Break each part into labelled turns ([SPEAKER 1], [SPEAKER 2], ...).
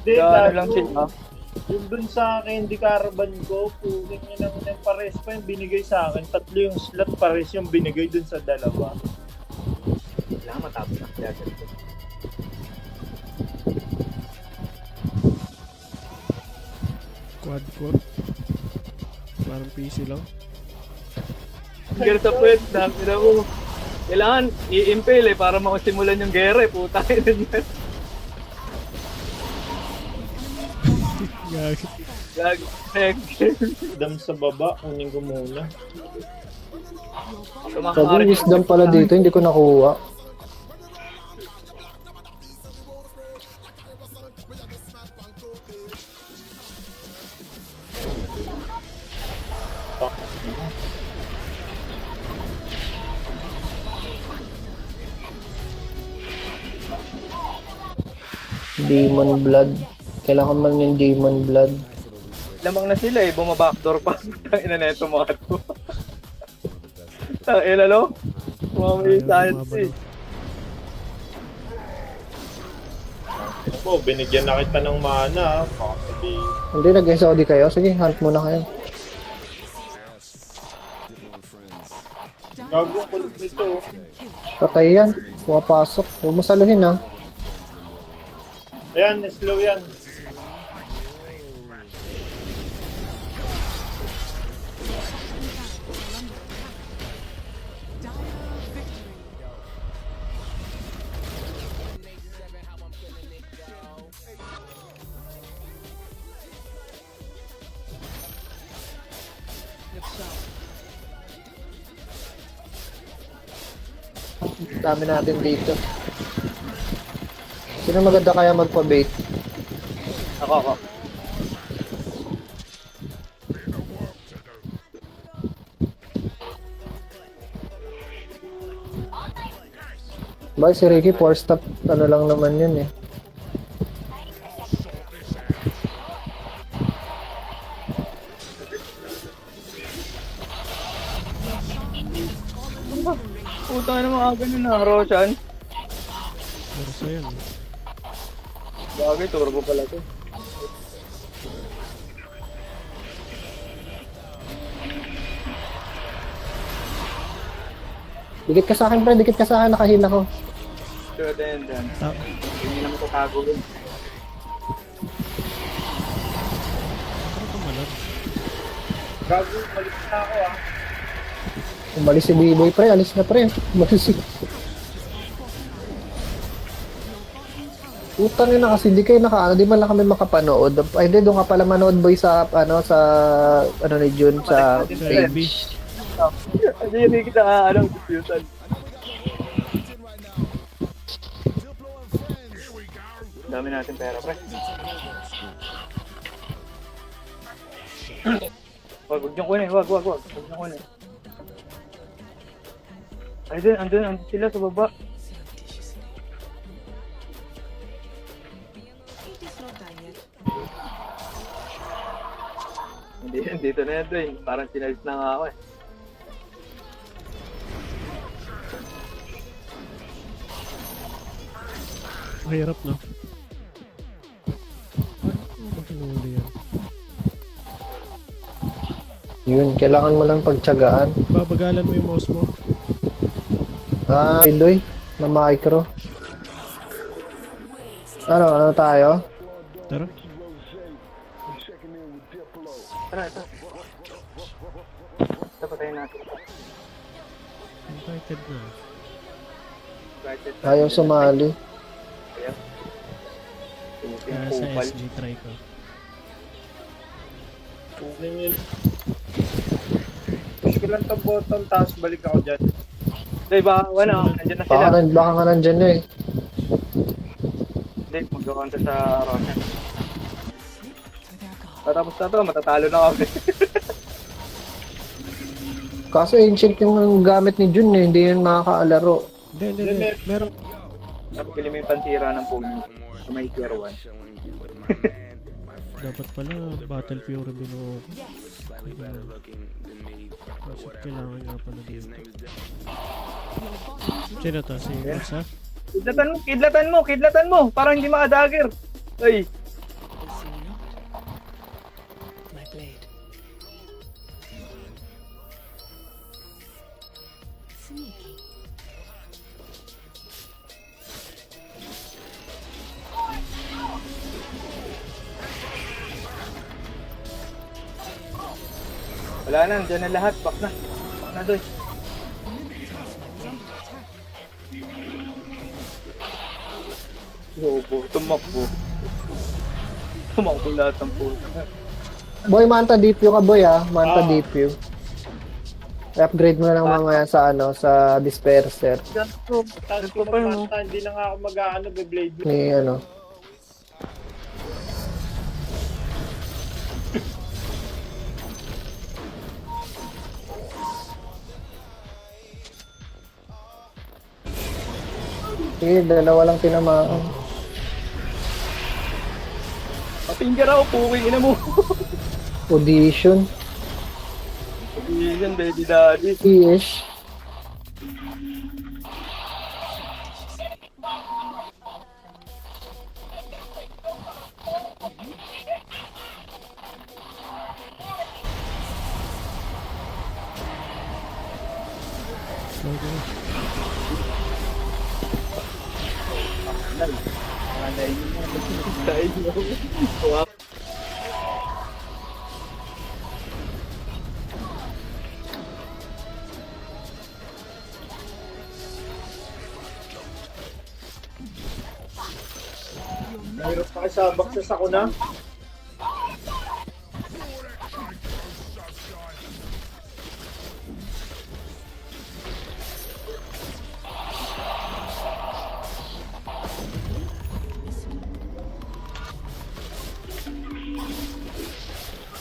[SPEAKER 1] Hindi,
[SPEAKER 2] Ano lang
[SPEAKER 1] gago.
[SPEAKER 2] sila.
[SPEAKER 1] Yung dun sa candy caravan ko, puking nyo naman yung pares pa yung binigay sa akin. Tatlo yung slot, pares yung binigay dun sa dalawa.
[SPEAKER 2] Kailangan matapos ang kaya ganito.
[SPEAKER 3] Quad core. Parang PC lang.
[SPEAKER 2] Gera sa puwet, dami na mo. Kailangan i-impale eh, para makasimulan yung gera eh. Puta yun yan.
[SPEAKER 3] Gagi.
[SPEAKER 2] Lagi.
[SPEAKER 1] Dam sa baba, kunin ko muna.
[SPEAKER 4] Sabi, wisdom pala dito, hindi ko nakuha. Demon blood. Kailangan man yung demon blood.
[SPEAKER 2] Lamang na sila eh, bumabackdoor pa. Tangina na ito mga to. Tangina no? Mamay science eh.
[SPEAKER 1] Ako, binigyan na kita ng mana. Baka sabihin.
[SPEAKER 4] Hindi, nag-SOD kayo. Sige, hunt muna kayo.
[SPEAKER 1] Gago ang kulit nito.
[SPEAKER 4] Patay yan. Pumapasok. Huwag mo saluhin ha.
[SPEAKER 1] Ayan, slow yan.
[SPEAKER 4] Dami natin dito. Sino maganda kaya magpa-bait?
[SPEAKER 2] Ako.
[SPEAKER 4] Ba, si Ricky, 4-stop, ano lang naman yun eh.
[SPEAKER 2] Puta na mga ganun na, Roshan.
[SPEAKER 3] Versa yan.
[SPEAKER 2] Bagay, turbo pala to.
[SPEAKER 4] Dikit ka sa akin, pre. Dikit ka sa akin. Nakahil ako.
[SPEAKER 2] Sure din.
[SPEAKER 3] Ta
[SPEAKER 2] Hindi na matatago yun.
[SPEAKER 3] Parang kumalag.
[SPEAKER 1] Gago, malit na ako ah.
[SPEAKER 4] Umalis si B-Boy, pre. Alis na, pre. Umalis si... Utang yun na kasi. Di kayo di man lang kami makapanood. Ay, hindi. Doon ka pala manood, boy, sa, ni June, sa page.
[SPEAKER 2] Hindi kita alam kung yun. Dami natin pera, pre. Wag niyong kunin, wag niyong kunin. Ay, andun sila sa baba. Hindi, dito na yan, Dwayne. Parang sinalis na nga ako eh.
[SPEAKER 3] Mahirap no? Ano ba kinuli yan?
[SPEAKER 4] Yun, kailangan mo lang pagtsagaan.
[SPEAKER 3] Babagalan mo yung mouse mo.
[SPEAKER 4] Ah, Iloy, na micro. Ano tayo?
[SPEAKER 3] Tara.
[SPEAKER 2] Tara, ito. Ito patayin natin.
[SPEAKER 3] Invited na.
[SPEAKER 4] Ayaw sumali.
[SPEAKER 2] Kaya.
[SPEAKER 3] Kaya sa SG try ko.
[SPEAKER 1] Kunin nyo. Push ko lang itong button, tapos balik ako dyan.
[SPEAKER 2] Hindi ba, nandiyan na sila.
[SPEAKER 4] Baka nga nandyan na eh.
[SPEAKER 2] Hindi, mag-counter sa Roshan. Tapos na to, matatalo na kami.
[SPEAKER 4] Kaso ancient yung gamit ni Jun eh. Hindi yun makakaalaro.
[SPEAKER 3] Hindi. Meron.
[SPEAKER 2] Napili mo yung pansira ng puno sa may tier 1.
[SPEAKER 3] Dapat pala Battle Fury binuo ko. Kasi kailangan nga pala dito. Sino to? Si Rosa?
[SPEAKER 2] Kidlatan mo! Parang hindi maka-dagger. Ay,
[SPEAKER 5] blade. Sneaky.
[SPEAKER 2] Wala na, dyan na lahat. Back na. Back na doy. Bobo, tumakbo. Tumakbo lahat ng puto.
[SPEAKER 4] Boy, Manta DPU ka boy Manta
[SPEAKER 1] Ah.
[SPEAKER 4] DPU. I-upgrade mo na lang mamaya sa sa disperser.
[SPEAKER 1] Tapos kung
[SPEAKER 2] pa yun,
[SPEAKER 1] magmanta, hindi na nga ako mag-ano, Blade.
[SPEAKER 4] Ni Sige, dalawa lang tinamaan.
[SPEAKER 2] Patinggar ako, puking ina mo.
[SPEAKER 4] Audition.
[SPEAKER 2] Yan, baby daddy.
[SPEAKER 4] Ish.
[SPEAKER 2] Wow.
[SPEAKER 1] Mahirap pakisabak sa sakuna.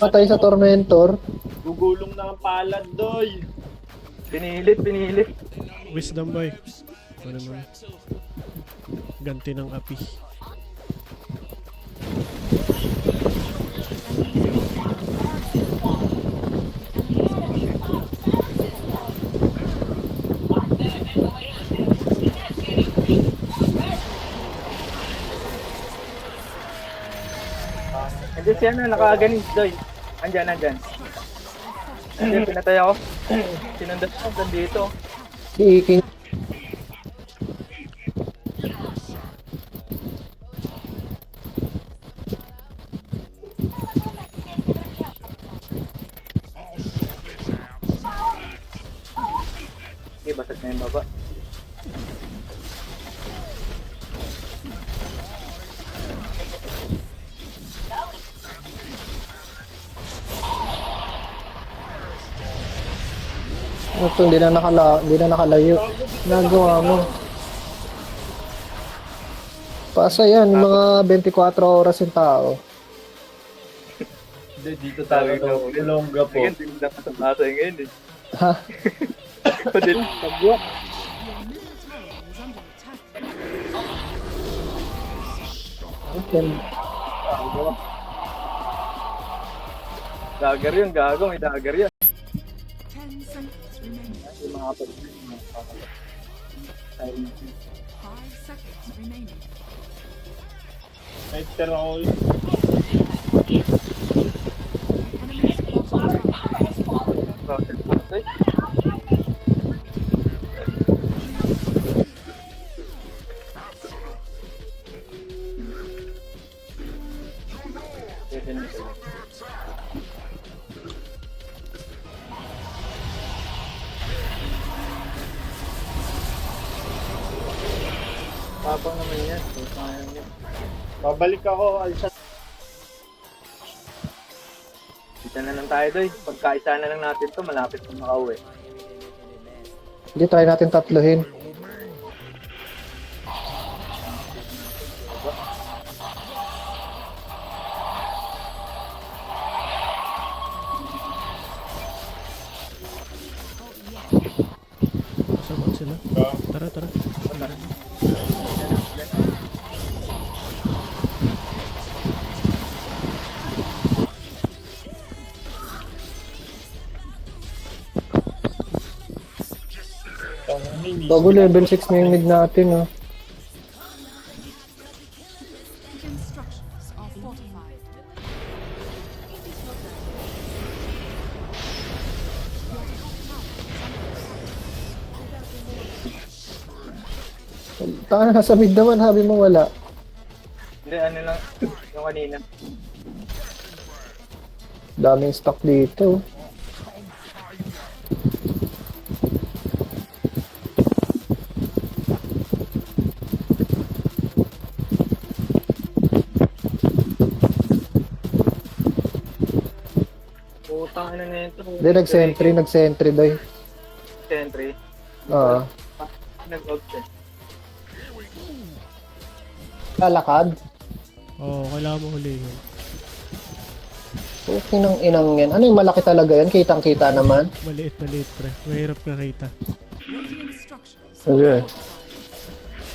[SPEAKER 4] Patay sa Tormentor.
[SPEAKER 1] Gugulong na ang palad, doy.
[SPEAKER 2] Pinilit.
[SPEAKER 3] Wisdom boy. Ano mo? Ganti ng api.
[SPEAKER 2] Andiyan siya na, nakaganis, doy. Andyan. Andiyan, pinatay ako. Sinundas ko, dito.
[SPEAKER 4] Si Iking.
[SPEAKER 2] Okay, basag na yung baba.
[SPEAKER 4] Ito, hindi na nakalayo. Nagawa mo. Pasa yan, yung mga 24 oras yung tao.
[SPEAKER 1] Hindi, dito tayo daw. Ilongga po.
[SPEAKER 2] Again, hindi na kasabasa ngayon eh.
[SPEAKER 4] Ha?
[SPEAKER 2] Padil, tagwa.
[SPEAKER 4] Okay.
[SPEAKER 2] Dagger yun, gago. May dagger yan.
[SPEAKER 5] 10 seconds remaining.
[SPEAKER 2] Yung mga kapatid.
[SPEAKER 5] 5 seconds remaining.
[SPEAKER 1] May ako.
[SPEAKER 5] Enemies bottom tower.
[SPEAKER 2] Tapang naman yan. Sayang yan.
[SPEAKER 1] Babalik ako, Alsa.
[SPEAKER 2] Kita na lang tayo doy. Pagkaisa na lang natin to, malapit na makauwi.
[SPEAKER 4] Hindi, try natin tatluhin.
[SPEAKER 3] Sabot sila. Tara.
[SPEAKER 4] Bago level 6 na yung mid natin,
[SPEAKER 5] Constructions are fortified.
[SPEAKER 4] Taka na, nasa mid naman, sabi mo wala.
[SPEAKER 2] Hindi, ano lang, yung kanina.
[SPEAKER 4] Daming stock dito.
[SPEAKER 2] Putang ina na ito.
[SPEAKER 4] Hindi, nag-sentry doy.
[SPEAKER 2] Sentry.
[SPEAKER 4] Oo.
[SPEAKER 2] Nag-option.
[SPEAKER 4] Lalakad.
[SPEAKER 3] Oo, kailangan mo hulihin.
[SPEAKER 4] Okay ng inang yan. Ano yung malaki talaga yan? Kitang-kita naman.
[SPEAKER 3] Maliit, pre. Mahirap kakita.
[SPEAKER 5] Radiant structures.
[SPEAKER 4] Okay.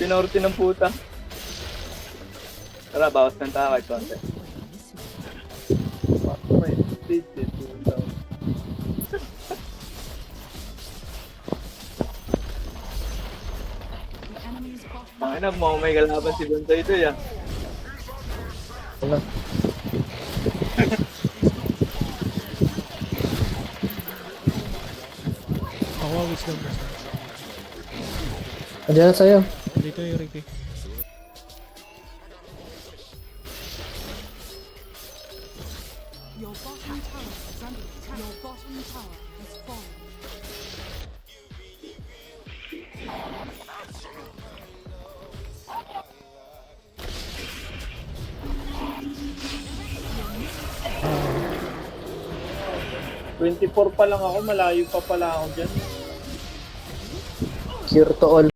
[SPEAKER 2] Pinorti ng puta. Tara, bawas ng takay konti.
[SPEAKER 5] The enemy's bottom
[SPEAKER 2] Pakina, mo may kalaban si Bantoy ito yan.
[SPEAKER 4] Ano?
[SPEAKER 3] Ako, wisdom na.
[SPEAKER 4] Andiyan na sa'yo.
[SPEAKER 3] Dito yung Ricky.
[SPEAKER 5] Your bottom tower is under attack. Your bottom tower has fallen.
[SPEAKER 3] Ah,
[SPEAKER 1] 24 pa lang ako, malayo pa pala ako dyan.
[SPEAKER 4] Cure to all.